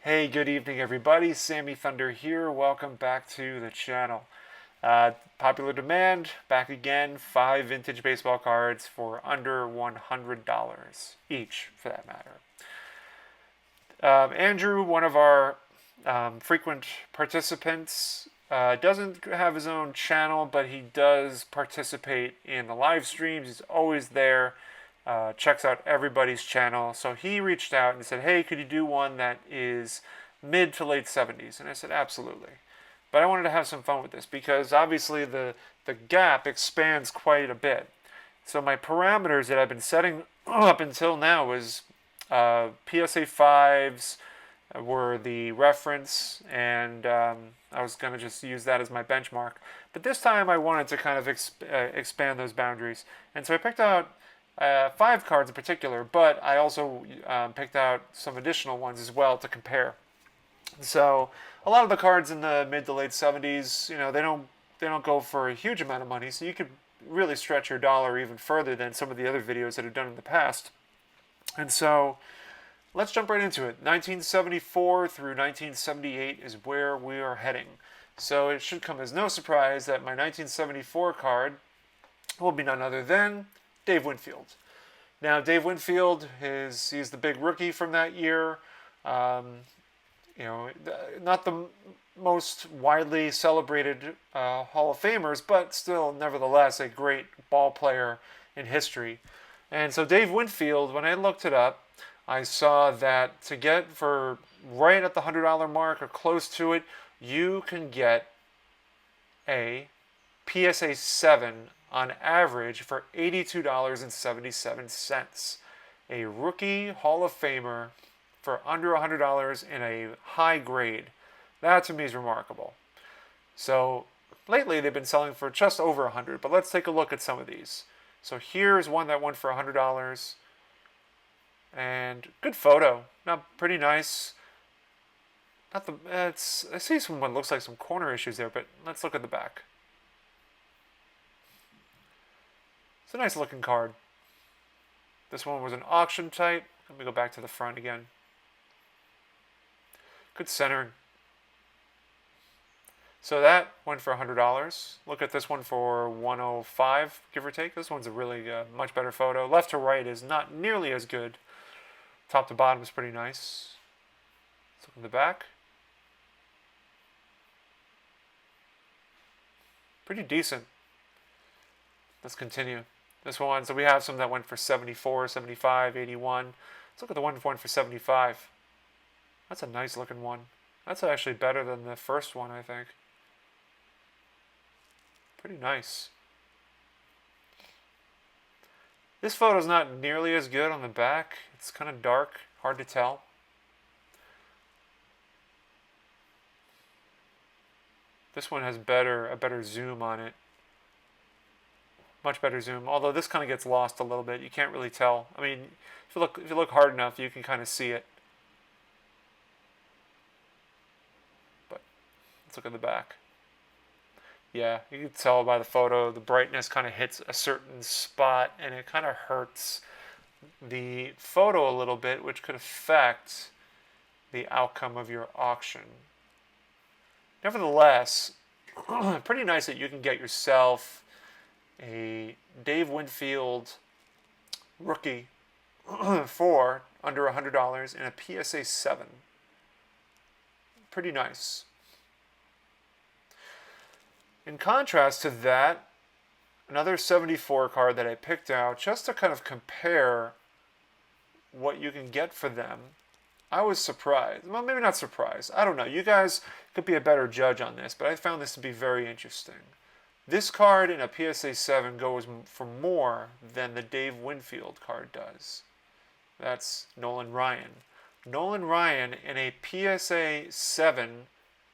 Hey, good evening, everybody. Sammy Thunder here. Welcome back to the channel. Popular demand, back again. 5 vintage baseball cards for under $100 each, for that matter. Andrew, one of our frequent participants, doesn't have his own channel, but he does participate in the live streams. He's always there. Checks out everybody's channel. So he reached out and said, hey, could you do one that is mid to late 70s? And I said, absolutely. But I wanted to have some fun with this because obviously the gap expands quite a bit. So my parameters that I've been setting up until now is PSA 5s were the reference, and I was going to just use that as my benchmark. But this time I wanted to kind of expand those boundaries. And so I picked out 5 cards in particular, but I also picked out some additional ones as well to compare. So a lot of the cards in the mid to late 70s, they don't go for a huge amount of money, so you could really stretch your dollar even further than some of the other videos that I've done in the past. And so let's jump right into it. 1974 through 1978 is where we are heading. So it should come as no surprise that my 1974 card will be none other than Dave Winfield. Now, Dave Winfield he's the big rookie from that year. Not the most widely celebrated Hall of Famers, but still, nevertheless, a great ball player in history. And so Dave Winfield, when I looked it up, I saw that to get for right at the $100 mark or close to it, you can get a PSA 7 on average for $82.77. A rookie Hall of Famer for under $100 in a high grade. That to me is remarkable. So lately they've been selling for just over $100, but let's take a look at some of these. So here's one that went for $100. And good photo. Not pretty nice. I see someone looks like some corner issues there, but let's look at the back. It's a nice looking card. This one was an auction type. Let me go back to the front again. Good centering. So that went for $100. Look at this one for $105, give or take. This one's a really much better photo. Left to right is not nearly as good. Top to bottom is pretty nice. Let's look in the back. Pretty decent. Let's continue. This one, so we have some that went for 74, 75, 81. Let's look at the one that went for 75. That's a nice looking one. That's actually better than the first one, I think. Pretty nice. This photo's not nearly as good on the back. It's kind of dark, hard to tell. This one has a better zoom on it. Much better zoom. Although this kind of gets lost a little bit. You can't really tell. I mean, if you look hard enough, you can kind of see it. But let's look at the back. Yeah, you can tell by the photo, the brightness kind of hits a certain spot and it kind of hurts the photo a little bit, which could affect the outcome of your auction. Nevertheless, pretty nice that you can get yourself a Dave Winfield rookie for under $100 in a PSA 7. Pretty nice. In contrast to that, another 74 card that I picked out just to kind of compare what you can get for them. I was surprised. Well, maybe not surprised. I don't know. You guys could be a better judge on this, but I found this to be very interesting. This card in a PSA 7 goes for more than the Dave Winfield card does. That's Nolan Ryan. Nolan Ryan in a PSA 7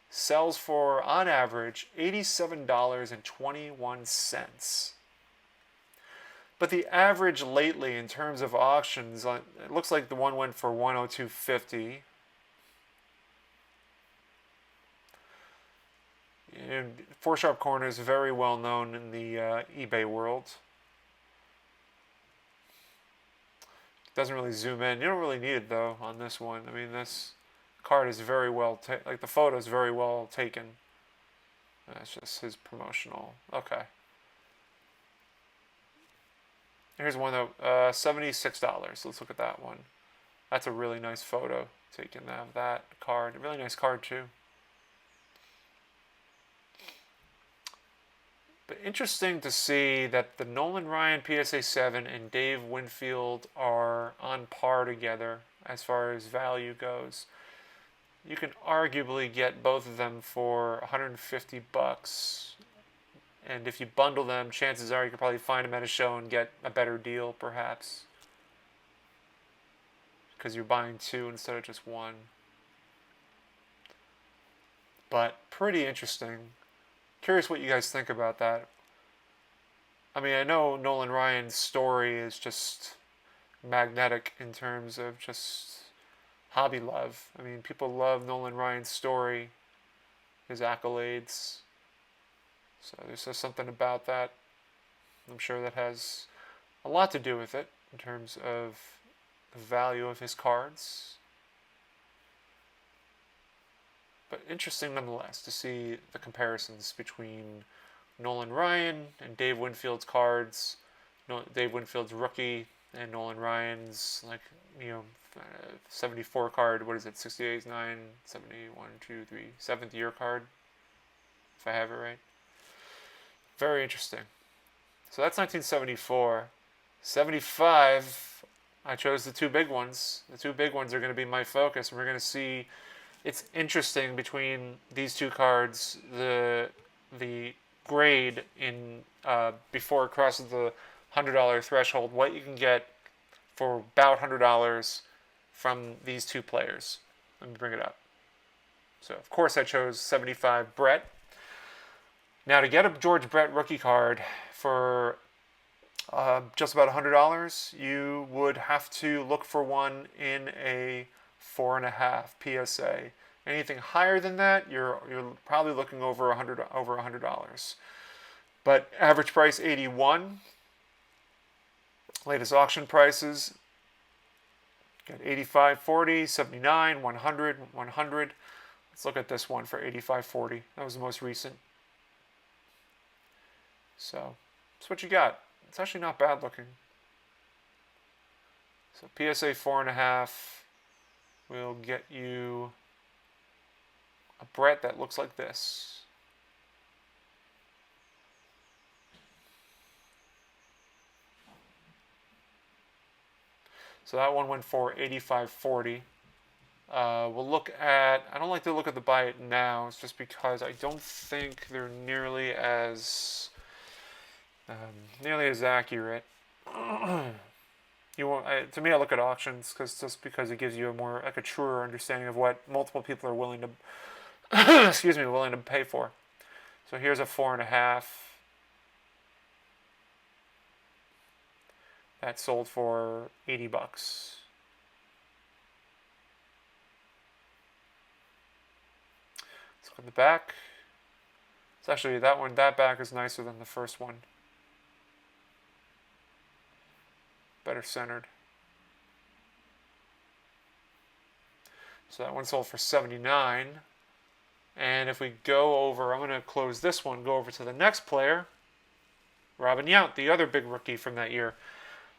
sells for, on average, $87.21. But the average lately in terms of auctions, it looks like the one went for $102.50. And Four Sharp Corner is very well known in the eBay world. Doesn't really zoom in. You don't really need it though on this one. I mean, this card is very well, like the photo is very well taken. That's just his promotional. Okay. Here's one though, $76. Let's look at that one. That's a really nice photo taken of that card. A really nice card too. But interesting to see that the Nolan Ryan PSA 7 and Dave Winfield are on par together as far as value goes. You can arguably get both of them for $150. And if you bundle them, chances are you could probably find them at a show and get a better deal, perhaps. Because you're buying two instead of just one. But pretty interesting. Curious what you guys think about that. I mean, I know Nolan Ryan's story is just magnetic in terms of just hobby love. I mean, people love Nolan Ryan's story, his accolades. So there's just something about that. I'm sure that has a lot to do with it in terms of the value of his cards. But interesting nonetheless to see the comparisons between Nolan Ryan and Dave Winfield's cards, Dave Winfield's rookie and Nolan Ryan's 74 card. What is it? 68, 9, 71, 2, 3, 7th year card, if I have it right. Very interesting. So that's 1974. 75, I chose the two big ones. The two big ones are going to be my focus. And we're going to see, it's interesting between these two cards, the grade in before it crosses the $100 threshold, what you can get for about $100 from these two players. Let me bring it up. So, of course, I chose 75 Brett. Now, to get a George Brett rookie card for just about $100, you would have to look for one in a 4.5 PSA. Anything higher than that, you're probably looking over $100. But average price $81. Latest auction prices got $85.40, $79, $100, $100. Let's look at this one for $85.40. That was the most recent. So that's what you got. It's actually not bad looking. So PSA 4.5 will get you a Brett that looks like this. So that one went for $85.40. We'll look at, I don't like to look at the buy it now, it's just because I don't think they're nearly as accurate. To me, I look at auctions just because it gives you a truer understanding of what multiple people are willing to willing to pay for. So here's a 4.5 that sold for $80. Let's look at the back. It's actually that back is nicer than the first one. Better centered. So that one sold for $79. And if we go over, I'm going to close this one, go over to the next player, Robin Yount, the other big rookie from that year.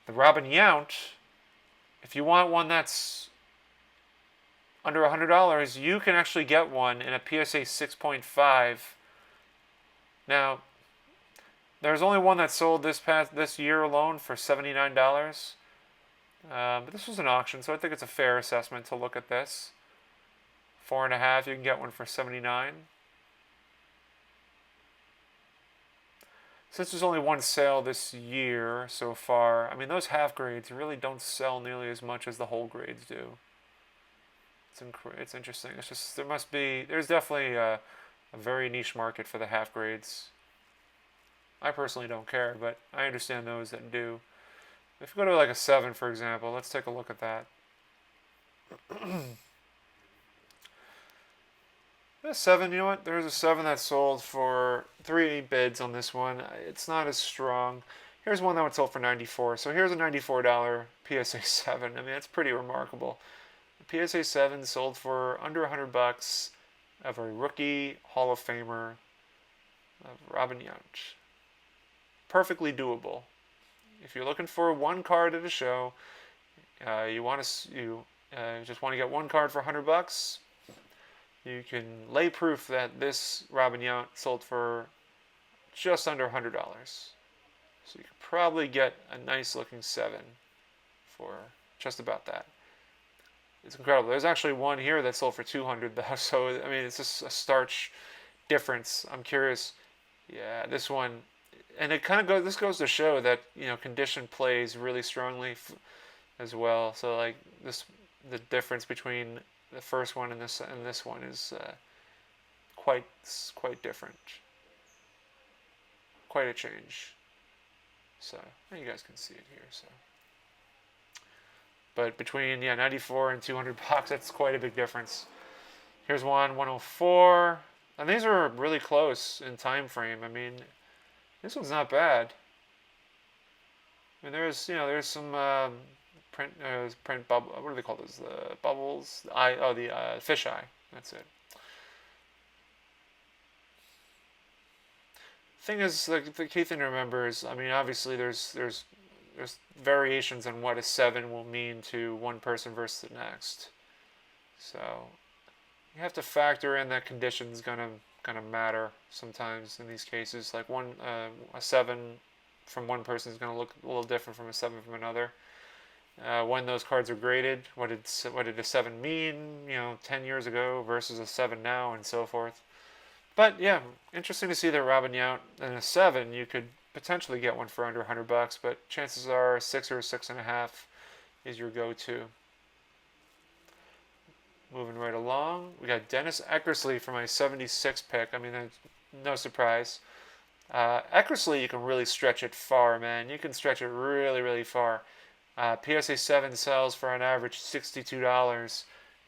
The Robin Yount, if you want one that's under $100, you can actually get one in a PSA 6.5. Now, there's only one that sold this year alone for $79. But this was an auction, so I think it's a fair assessment to look at this. 4.5, you can get one for $79. Since there's only one sale this year so far, I mean, those half grades really don't sell nearly as much as the whole grades do. It's interesting. It's just, there's definitely a very niche market for the half grades. I personally don't care, but I understand those that do. If we go to like a 7, for example, let's take a look at that. A 7, you know what? There's a 7 that sold for 3 bids on this one. It's not as strong. Here's one that would sell for $94. So here's a $94 PSA 7. I mean, that's pretty remarkable. The PSA 7 sold for under $100 of a rookie Hall of Famer of Robin Yount. Perfectly doable. If you're looking for one card at a show, you just want to get one card for $100, you can lay proof that this Robin Yount sold for just under $100. So you could probably get a nice looking 7 for just about that. It's incredible. There's actually one here that sold for $200 though, so I mean it's just a starch difference. I'm curious. Yeah, this one, and it kind of goes. This goes to show that condition plays really strongly as well. So like the difference between the first one and this one is quite different. Quite a change. So you guys can see it here. So, but between 94 and $200, that's quite a big difference. Here's one 104, and these are really close in time frame. I mean, this one's not bad. I mean, there's some print bubble. What do they call those? The bubbles. The fish eye. That's it. Thing is, the key thing to remember is, I mean, obviously there's variations on what a 7 will mean to one person versus the next. So you have to factor in that condition's gonna matter sometimes in these cases. Like a 7 from one person is gonna look a little different from a 7 from another. When those cards are graded, what did a 7 mean 10 years ago versus a 7 now, and so forth. But yeah, interesting to see that Robin Yount and a 7, you could potentially get one for under $100, but chances are 6 or 6.5 is your go-to. Moving right along, we got Dennis Eckersley for my 76 pick. I mean, no surprise. Eckersley, you can really stretch it far, man. You can stretch it really, really far. PSA 7 sells for on average $62.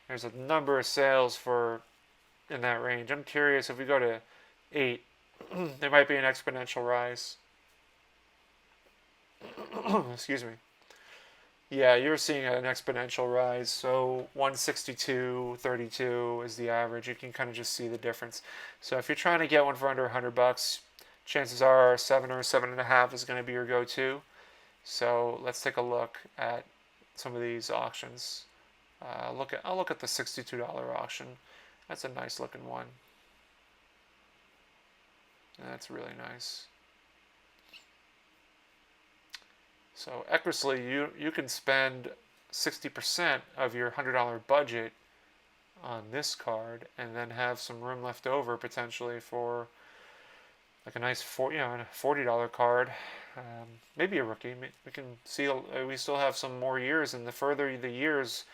There's a number of sales in that range. I'm curious if we go to 8, there might be an exponential rise. Excuse me. Yeah, you're seeing an exponential rise. So 162.32 is the average. You can kind of just see the difference. So if you're trying to get one for under $100, chances are 7 or 7.5 is going to be your go-to. So let's take a look at some of these auctions. I'll look at the $62 auction. That's a nice looking one. That's really nice. So Eckersley, you can spend 60% of your $100 budget on this card, and then have some room left over potentially for like a nice $40 card. Maybe a rookie. We can see we still have some more years, and the further the years,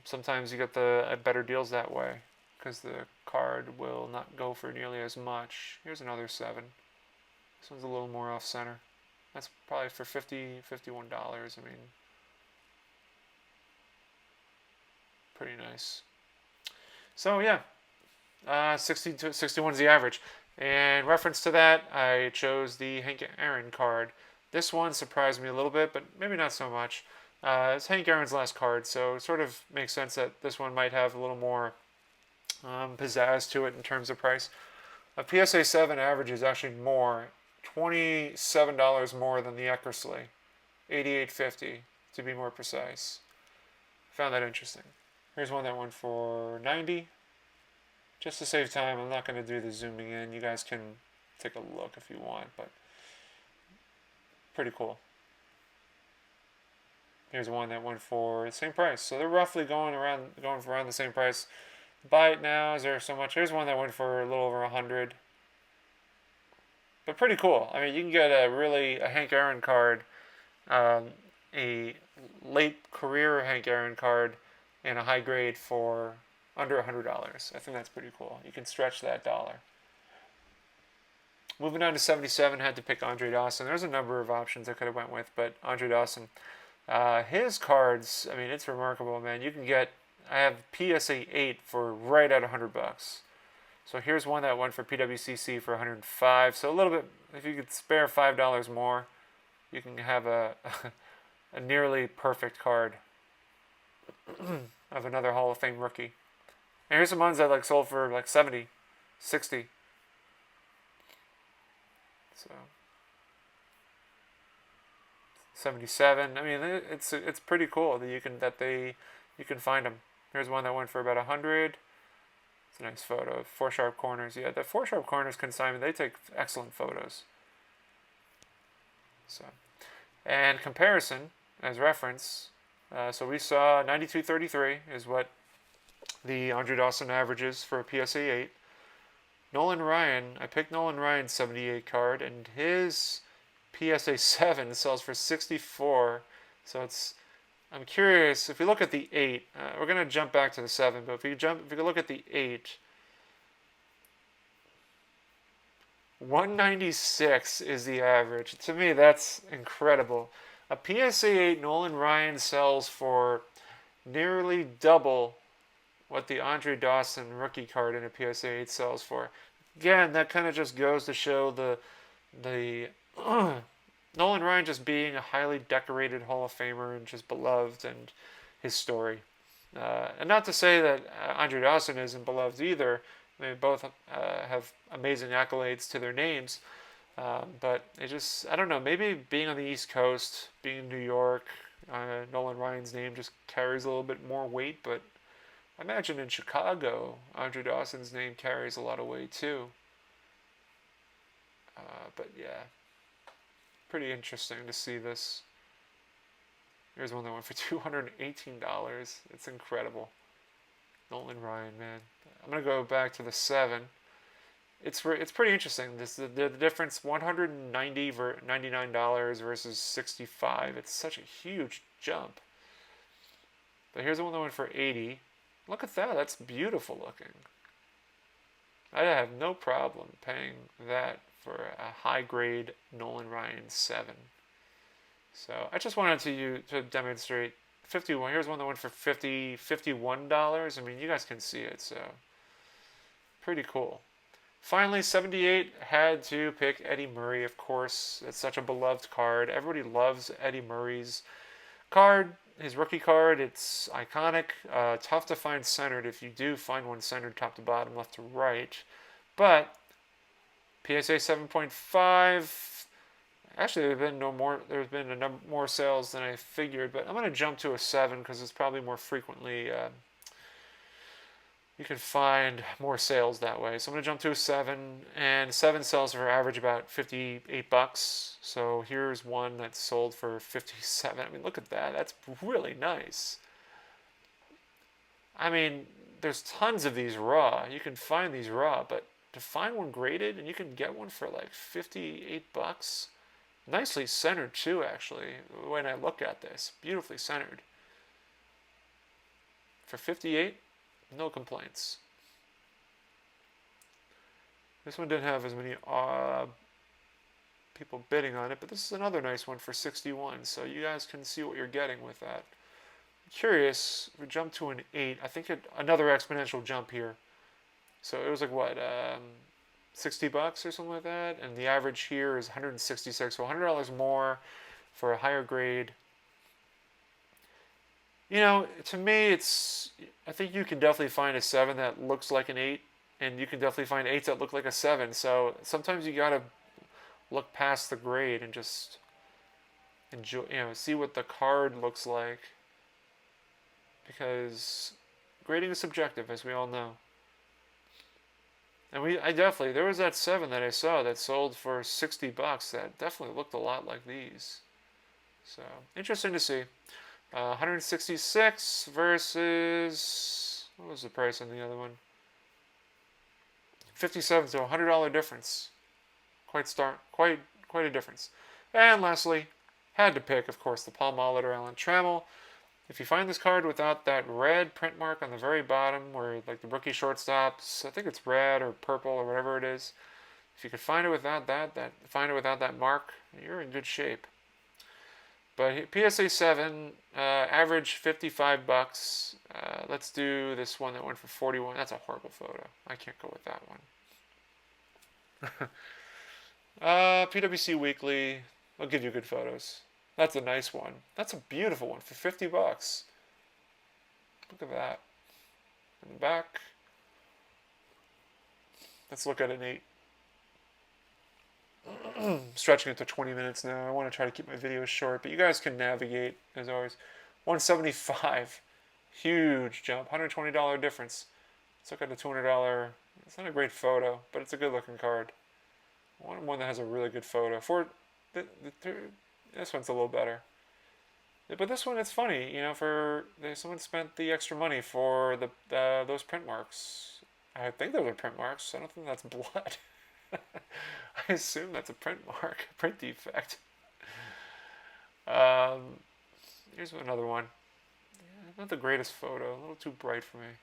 sometimes you get the better deals that way, because the card will not go for nearly as much. Here's another 7. This one's a little more off center. That's probably for $51. I mean, pretty nice. So yeah, 61 is the average. In reference to that, I chose the Hank Aaron card. This one surprised me a little bit, but maybe not so much. It's Hank Aaron's last card, so it sort of makes sense that this one might have a little more pizzazz to it in terms of price. A PSA 7 average is actually more, $27 more than the Eckersley, $88.50 to be more precise. Found that interesting. Here's one that went for $90. Just to save time, I'm not going to do the zooming in. You guys can take a look if you want, but pretty cool. Here's one that went for the same price. So they're roughly going for around the same price. Buy it now. Is there so much? Here's one that went for a little over 100. But pretty cool. I mean, you can get a Hank Aaron card, a late career Hank Aaron card, and a high grade for under $100. I think that's pretty cool. You can stretch that dollar. Moving on to 77, had to pick Andre Dawson. There's a number of options I could have went with, but Andre Dawson, his cards, I mean, it's remarkable, man. You can get, I have PSA 8 for right at $100. So here's one that went for PWCC for 105. So a little bit, if you could spare $5 more, you can have a nearly perfect card. of another Hall of Fame rookie. And here's some ones that like sold for like 70, 60. So 77. I mean, it's pretty cool that you can find them. Here's one that went for about 100. It's a nice photo. Four sharp corners. Yeah, the four sharp corners consignment, they take excellent photos. So, and comparison as reference. So we saw 92.33 is what the Andre Dawson averages for a PSA 8. Nolan Ryan, I picked Nolan Ryan's 78 card, and his PSA 7 sells for 64. So I'm curious, if we look at the 8, we're going to jump back to the 7, but if we look at the 8, 196 is the average. To me, that's incredible. A PSA 8 Nolan Ryan sells for nearly double what the Andre Dawson rookie card in a PSA 8 sells for. Again, that kind of just goes to show the Nolan Ryan just being a highly decorated Hall of Famer and just beloved, and his story. And not to say that Andre Dawson isn't beloved either. They both have amazing accolades to their names. But I don't know, maybe being on the East Coast, being in New York, Nolan Ryan's name just carries a little bit more weight. But I imagine in Chicago, Andre Dawson's name carries a lot of weight too. But yeah, pretty interesting to see this. Here's one that went for $218. It's incredible. Nolan Ryan, man. I'm gonna go back to the 7. It's pretty interesting. The difference, $199 versus 65. It's such a huge jump. But here's the one that went for 80. Look at that. That's beautiful looking. I have no problem paying that for a high grade Nolan Ryan 7. So I just wanted to demonstrate 51. Here's one that went for $51. I mean, you guys can see it, so pretty cool. Finally, 78, had to pick Eddie Murray, of course. It's such a beloved card. Everybody loves Eddie Murray's card, his rookie card. It's iconic. Tough to find centered. If you do find one centered top to bottom, left to right. But PSA 7.5. Actually, there's been a number more sales than I figured, but I'm going to jump to a 7 because it's probably more frequently, you can find more sales that way. So I'm going to jump to a 7, and 7 sells for average about $58. So here's one that's sold for 57. I mean, look at that. That's really nice. I mean, there's tons of these raw. You can find these raw, but to find one graded, and you can get one for like $58. Nicely centered too, actually, when I look at this. Beautifully centered. For 58, no complaints. This one didn't have as many people bidding on it, but this is another nice one for 61, so you guys can see what you're getting with that. I'm curious, we jump to an 8. I think another exponential jump here. So it was like what, $60 or something like that, and the average here is 166, so $100 more for a higher grade. You know, to me, I think you can definitely find a 7 that looks like an 8, and you can definitely find 8s that look like a 7. So sometimes you gotta look past the grade and just enjoy, see what the card looks like, because grading is subjective, as we all know. And there was that 7 that I saw that sold for $60 that definitely looked a lot like these. So, interesting to see. 166 versus, what was the price on the other one? 57, so $100 difference. Quite a difference. And lastly, had to pick, of course, the Palmolive or Alan Trammell. If you find this card without that red print mark on the very bottom, where like the rookie shortstops, I think it's red or purple or whatever it is. If you could find it without that mark, you're in good shape. But PSA 7, average $55. Let's do this one that went for 41. That's a horrible photo. I can't go with that one. PWC Weekly. I'll give you good photos. That's a nice one. That's a beautiful one for $50. Look at that. In the back. Let's look at an 8. Stretching it to 20 minutes now. I want to try to keep my videos short, but you guys can navigate, as always. 175. Huge jump. $120 difference. Let's look at the $200. It's not a great photo, but it's a good looking card. I want one that has a really good photo. This one's a little better. But this one, it's funny, you know, someone spent the extra money for those print marks. I think those are print marks. I don't think that's blood. I assume that's a print mark, print defect. Here's another one. Yeah, not the greatest photo, a little too bright for me.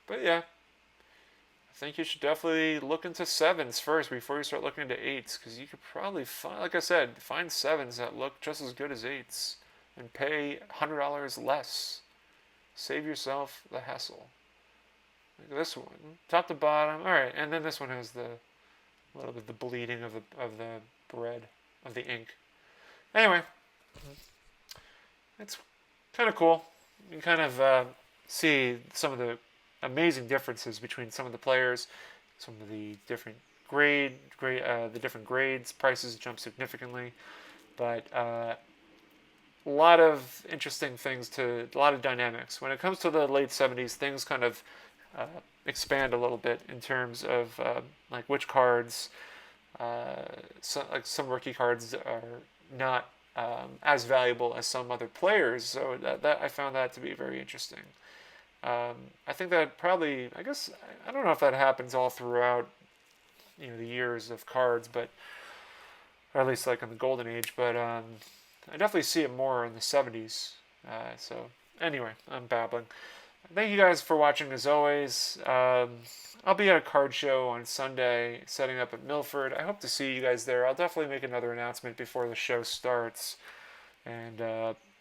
But yeah, I think you should definitely look into 7s first before you start looking into 8s, because you could probably find, like I said, find 7s that look just as good as 8s and pay $100 less. Save yourself the hassle. Like this one, top to bottom. All right, and then this one has a little bit of the bleeding of the bread, of the ink. Anyway, it's kind of cool. You can kind of see some of the amazing differences between some of the players, some of the different the different grades. Prices jump significantly, but a lot of interesting things, a lot of dynamics. When it comes to the late 70s, things kind of expand a little bit in terms of like which cards, like some rookie cards are not as valuable as some other players. So that I found that to be very interesting. I think that probably, I guess, I don't know if that happens all throughout, you know, the years of cards, but or at least like in the golden age. But I definitely see it more in the 70s. So anyway, I'm babbling. Thank you guys for watching as always. I'll be at a card show on Sunday, setting up at Milford. I hope to see you guys there. I'll definitely make another announcement before the show starts. And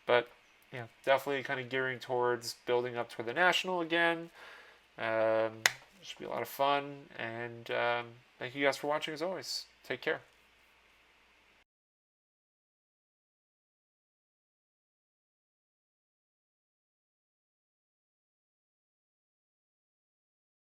but yeah, definitely kind of gearing towards building up to the National again. It should be a lot of fun. And thank you guys for watching as always. Take care.